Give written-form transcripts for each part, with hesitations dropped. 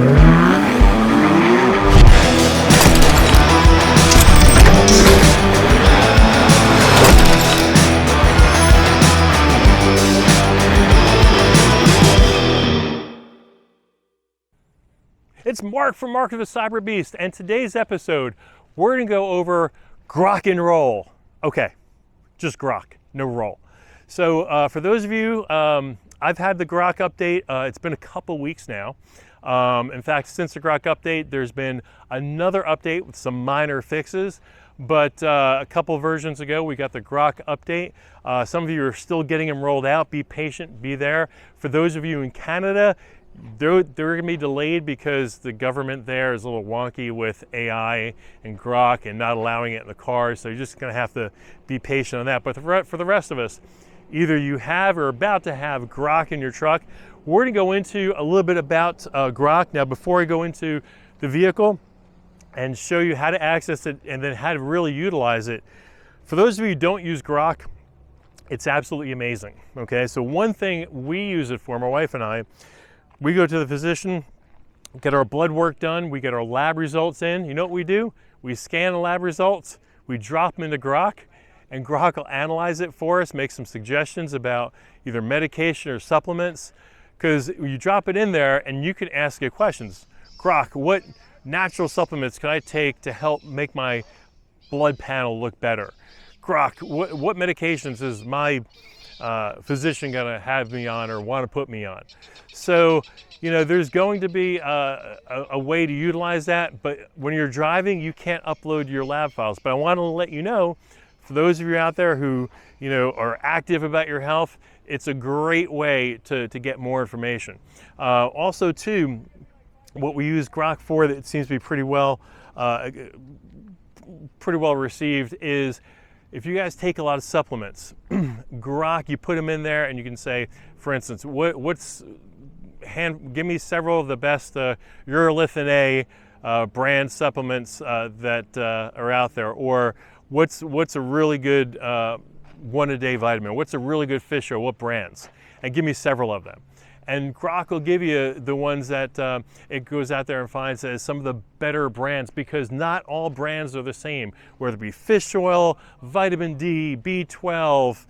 It's Mark from Mark of the Cyberbeast, and today's episode, we're gonna go over Grok and roll. Okay, just Grok, no roll. So for those of you, I've had the Grok update. It's been a couple weeks now. In fact, since the Grok update, there's been another update with some minor fixes. But a couple versions ago, we got the Grok update. Some of you are still getting them rolled out. Be patient, be there. For those of you in Canada, they're going to be delayed because the government there is a little wonky with AI and Grok and not allowing it in the cars. So you're just going to have to be patient on that. But for the rest of us, either you have or are about to have Grok in your truck. We're going to go into a little bit about Grok. Now, before I go into the vehicle and show you how to access it and then how to really utilize it, for those of you who don't use Grok, it's absolutely amazing. Okay, so one thing we use it for, my wife and I, we go to the physician, get our blood work done, we get our lab results in. You know what we do? We scan the lab results, we drop them into Grok, and Grok will analyze it for us, make some suggestions about either medication or supplements, because you drop it in there and you can ask it questions. Grok, what natural supplements can I take to help make my blood panel look better? Grok, what medications is my physician gonna have me on or want to put me on? So, you know, there's going to be a way to utilize that, but when you're driving, you can't upload your lab files. But I want to let you know, for those of you out there who, you know, are active about your health, it's a great way to get more information. Also, too, what we use Grok for that seems to be pretty well received is if you guys take a lot of supplements, Grok, you put them in there and you can say, for instance, give me several of the best urolithin A brand supplements that are out there, or what's a really good one-a-day vitamin, what's a really good fish oil, what brands, and give me several of them. And Grok will give you the ones that it goes out there and finds as some of the better brands, because not all brands are the same, whether it be fish oil, vitamin D, B12,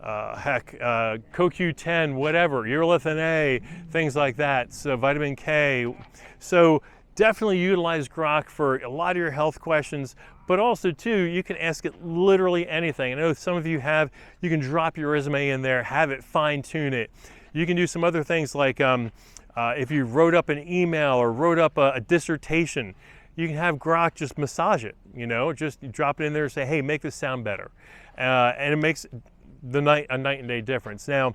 CoQ10, whatever, urolithin A, things like that, so vitamin K. So definitely utilize Grok for a lot of your health questions, but also too, you can ask it literally anything. I know some of you you can drop your resume in there, have it fine tune it. You can do some other things like if you wrote up an email or wrote up a dissertation, you can have Grok just massage it, you know, just drop it in there and say, hey, make this sound better. And it makes a night and day difference. Now,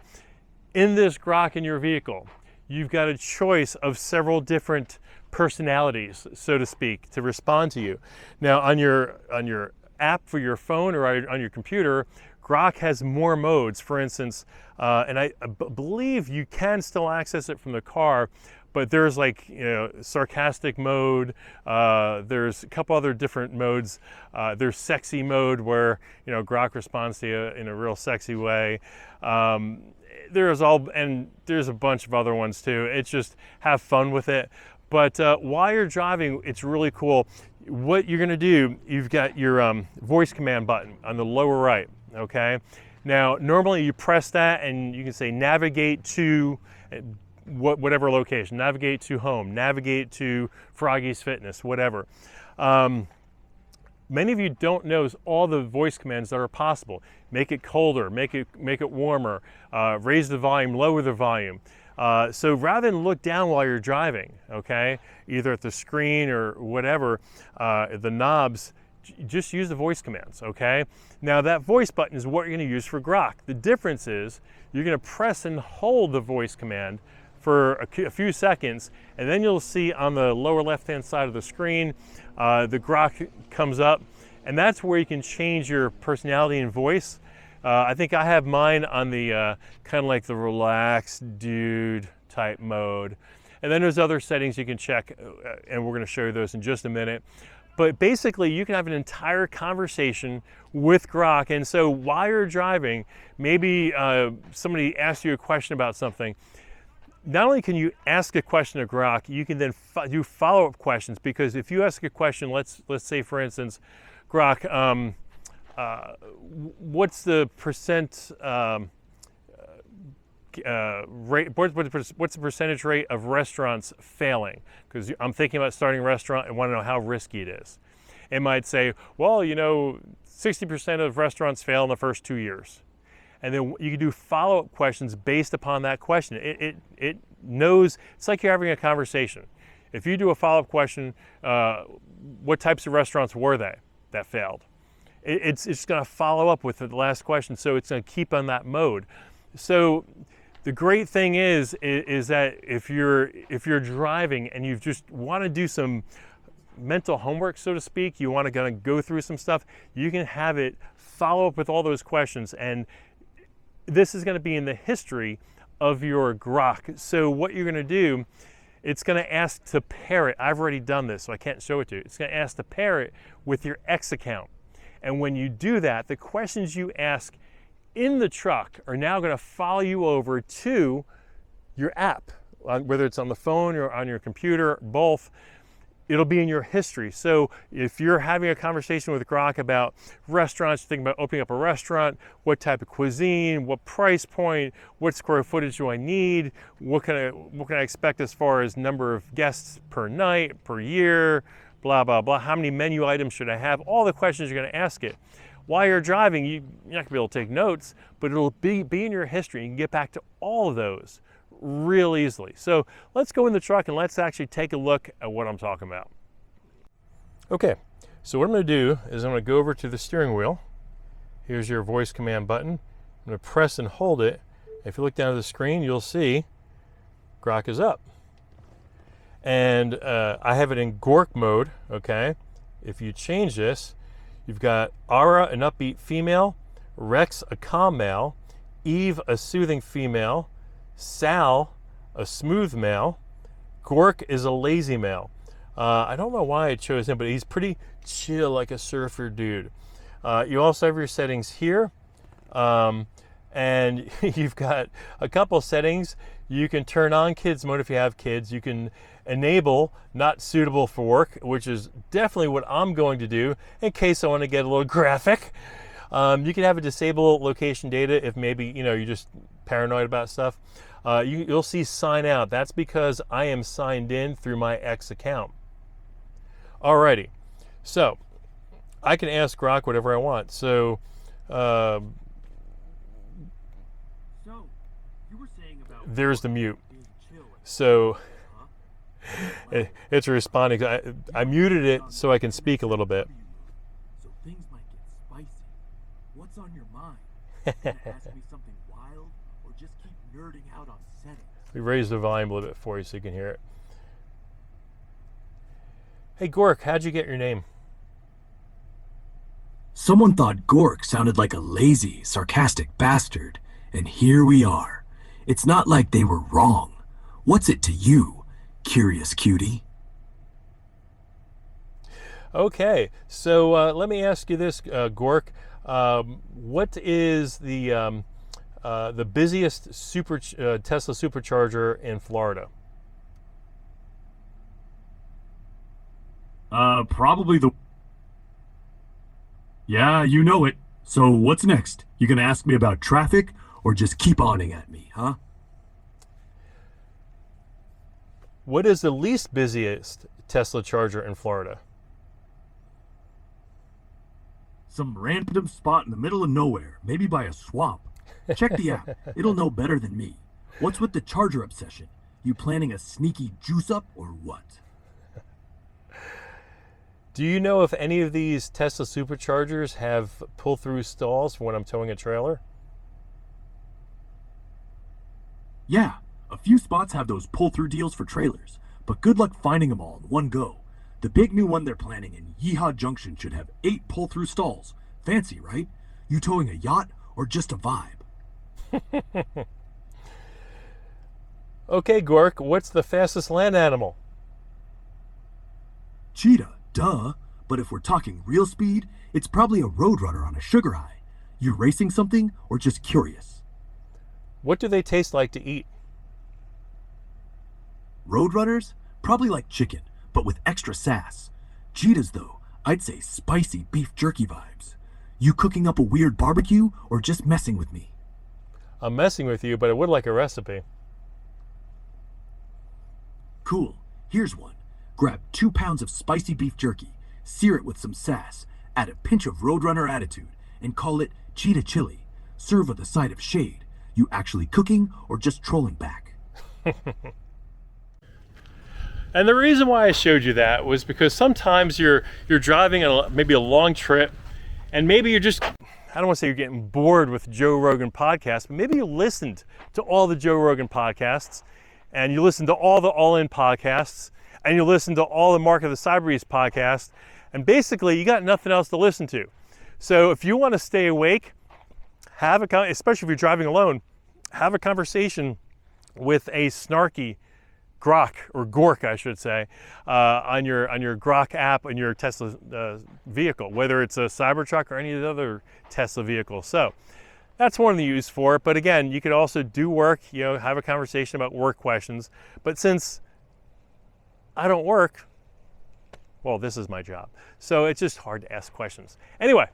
in this Grok in your vehicle, you've got a choice of several different personalities, so to speak, to respond to you. Now, on your app for your phone or on your computer, Grok has more modes. For instance, and I believe you can still access it from the car, but there's like, you know, sarcastic mode. There's a couple other different modes. There's sexy mode where, you know, Grok responds to you in a real sexy way. There's a bunch of other ones too. It's just have fun with it. But while you're driving, it's really cool. What you're gonna do, you've got your voice command button on the lower right, okay? Now, normally you press that and you can say navigate to whatever location, navigate to home, navigate to Froggy's Fitness, whatever. Many of you don't know all the voice commands that are possible. Make it colder, make it warmer, raise the volume, lower the volume. So rather than look down while you're driving, okay, either at the screen or whatever, the knobs, just use the voice commands, okay? Now that voice button is what you're gonna use for Grok. The difference is you're gonna press and hold the voice command for a few seconds, and then you'll see on the lower left-hand side of the screen, the Grok comes up, and that's where you can change your personality and voice. I think I have mine on the kind of like the relaxed dude type mode. And then there's other settings you can check, and we're gonna show you those in just a minute. But basically, you can have an entire conversation with Grok. And so while you're driving, maybe somebody asks you a question about something. not only can you ask a question of Grok, you can then do follow-up questions, because if you ask a question, let's say for instance, Grok, what's the percent rate? What's the percentage rate of restaurants failing? Because I'm thinking about starting a restaurant and want to know how risky it is. It might say, well, 60% of restaurants fail in the first 2 years. And then you can do follow-up questions based upon that question. It knows, it's like you're having a conversation. If you do a follow-up question, what types of restaurants were they that failed? It's just going to follow up with the last question, so it's going to keep on that mode. So the great thing is that if you're driving and you just want to do some mental homework, so to speak, you want to kind of go through some stuff, you can have it follow up with all those questions, and this is going to be in the history of your Grok. So what you're going to do, it's going to ask to pair it. I've already done this, so I can't show it to you. It's going to ask to pair it with your X account. And when you do that, the questions you ask in the truck are now going to follow you over to your app, whether it's on the phone or on your computer, both. It'll be in your history. So if you're having a conversation with Grok about restaurants, thinking about opening up a restaurant, what type of cuisine, what price point, what square footage do I need, what can I expect as far as number of guests per night, per year, blah, blah, blah, how many menu items should I have, all the questions you're going to ask it. While you're driving, you're not going to be able to take notes, but it'll be in your history. You can get back to all of those real easily. So let's go in the truck and let's actually take a look at what I'm talking about. Okay, so what I'm going to do is I'm going to go over to the steering wheel. Here's your voice command button. I'm going to press and hold it. If you look down at the screen, you'll see Grok is up. And I have it in Grok mode, okay? If you change this, you've got Ara, an upbeat female, Rex, a calm male, Eve, a soothing female, Sal, a smooth male, Grok is a lazy male. I don't know why I chose him, but he's pretty chill, like a surfer dude. You also have your settings here, and you've got a couple settings. You can turn on kids mode if you have kids. You can enable not suitable for work, which is definitely what I'm going to do in case I want to get a little graphic. You can have a disable location data if maybe you're just paranoid about stuff. You'll see sign out. That's because I am signed in through my X account. Alrighty, so I can ask Grok whatever I want. So you were saying about there's the mute. So it's responding. I muted it so I can speak a little bit. So things might get spicy. What's on your mind? Ask me something wild, or just keep nerding out on settings? We raised the volume a little bit for you so you can hear it. Hey Grok, how'd you get your name? Someone thought Grok sounded like a lazy, sarcastic bastard, and here we are. It's not like they were wrong. What's it to you, curious cutie? Okay, so let me ask you this, Grok. What is the busiest Tesla supercharger in Florida? Probably the... Yeah, you know it. So what's next? You gonna ask me about traffic, or just keep awning at me, huh? What is the least busiest Tesla charger in Florida? Some random spot in the middle of nowhere, maybe by a swamp. Check the app. It'll know better than me. What's with the charger obsession? You planning a sneaky juice up or what? Do you know if any of these Tesla superchargers have pull-through stalls for when I'm towing a trailer? Yeah, a few spots have those pull-through deals for trailers, but good luck finding them all in one go. The big new one they're planning in Yeehaw Junction should have 8 pull-through stalls. Fancy, right? You towing a yacht or just a vibe? Okay, Grok, what's the fastest land animal? Cheetah, duh. But if we're talking real speed, it's probably a roadrunner on a sugar high. You racing something or just curious? What do they taste like to eat? Roadrunners? Probably like chicken, but with extra sass. Cheetahs, though, I'd say spicy beef jerky vibes. You cooking up a weird barbecue or just messing with me? I'm messing with you, but I would like a recipe. Cool. Here's one. Grab 2 pounds of spicy beef jerky, sear it with some sass, add a pinch of Roadrunner attitude, and call it cheetah chili. Serve with a side of shade. You actually cooking or just trolling back? And the reason why I showed you that was because sometimes you're driving maybe a long trip, and maybe you're just, I don't want to say you're getting bored with Joe Rogan podcasts, but maybe you listened to all the Joe Rogan podcasts, and you listen to all the All In podcasts, and you listen to all the Mark of the Cyberbeast podcasts, and basically you got nothing else to listen to. So if you want to stay awake, especially if you're driving alone, have a conversation with a snarky Grok, or Gork I should say, on your Grok app on your Tesla vehicle, whether it's a Cybertruck or any of the other Tesla vehicles. So that's one of the use for it. But again, you could also do work, have a conversation about work questions. But since I don't work, well, this is my job. So it's just hard to ask questions. Anyway,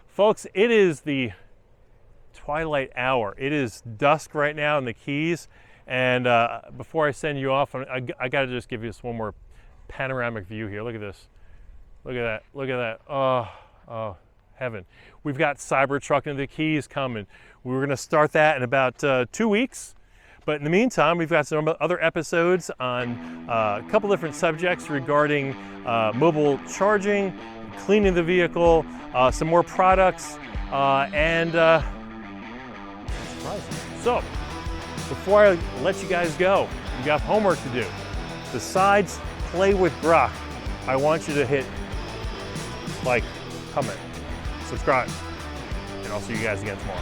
folks, it is the twilight hour. It is dusk right now in the Keys. And before I send you off, I got to just give you this one more panoramic view here. Look at this. Look at that. Look at that. Oh, heaven. We've got Cybertruck into the Keys coming. We were going to start that in about 2 weeks. But in the meantime, we've got some other episodes on a couple different subjects regarding mobile charging, cleaning the vehicle, some more products, and so, before I let you guys go, you got homework to do. Besides play with Grok, I want you to hit like, comment, subscribe, and I'll see you guys again tomorrow.